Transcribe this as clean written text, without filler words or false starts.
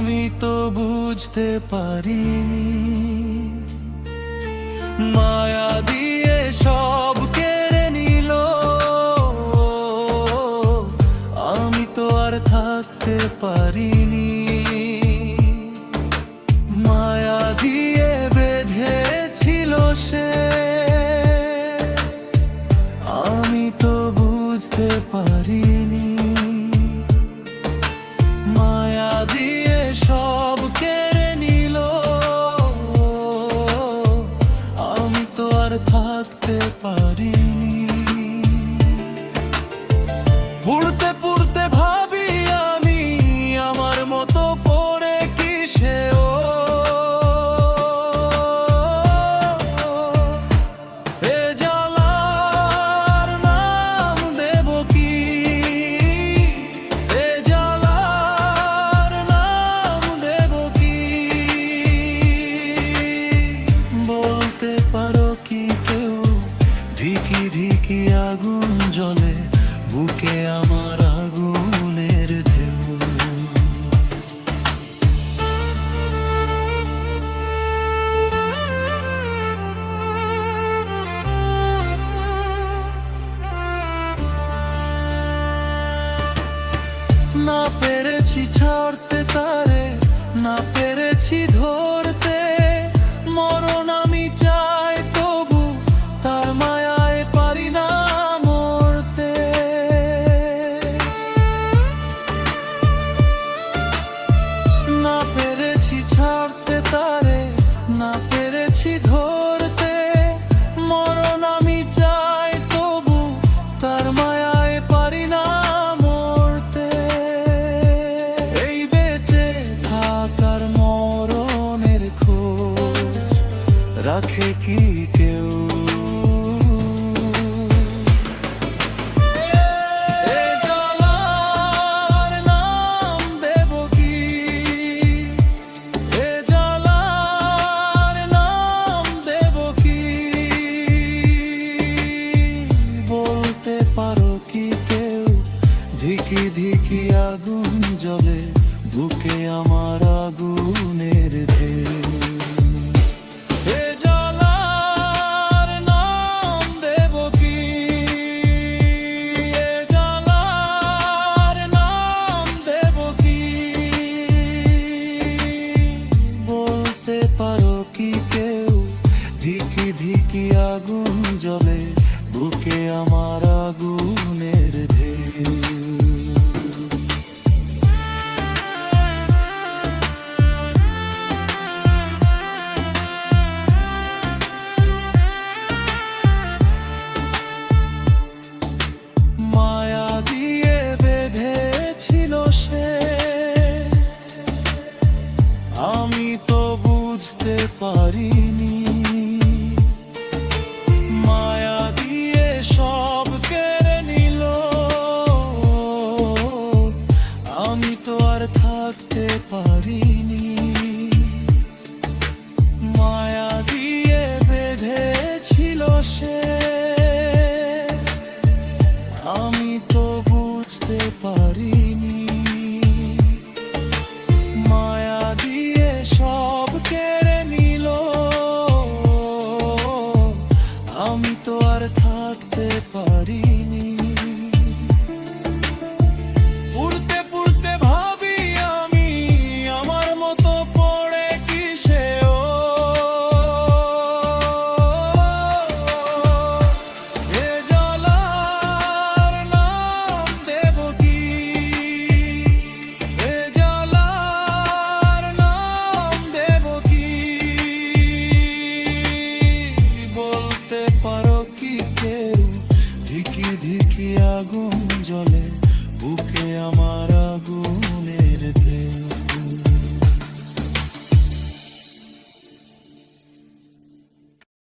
আমি তো বুঝতে পারিনি, মায়া দিয়ে সব কেড়ে নিল। আমি তো আর থাকতে পারিনি, মায়া দিয়ে বেঁধেছিল সে। আমি তো বুঝতে পারিনি, মায়া দিয়ে সব কেড়ে নিল। আমি তো আর থাকতে পারিনি। পুড়তে পুড়তে ভাবি আমি, আমার মতো পড়ে কি সেও। এ জ্বালার নাম দেব কি, এ জ্বালার নাম দেব কি। বলতে পারো কি কেউ, ধিকি ধিকি আগুন জ্বলে বুকে আমার আগুনের ঢেউ। না পেরেছি ছাড়তে তারে, না পেরেছি ধরতে। মরণ আমি চাই তবু তার মায়ায় পারি না মরতে। না পেরেছি ছাড়তে তারে, না পেরেছি ধরতে। মরণ আমি চাই তবু তার মায়ায় পারি না মরতে। এই বেঁচে থাকার মরণের খোঁজ রাখে কি কেউ। এ জ্বালার নাম দেব কি, এ জ্বালার নাম দেব কি। বলতে পারো কি কেউ, ধিকি ধিকি আগুন জ্বলে বুকে আমার আগুনের ঢেউ। এ জ্বালার নাম দেব কি, এ জ্বালার নাম দেব কি। বলতে পারো কি কেউ, ধিকি ধিকি আগুন জ্বলে বুকে আমার আগুনের ঢেউ। মায়া দিয়ে বেঁধেছিল সে, আমি তো বুঝতে পারি।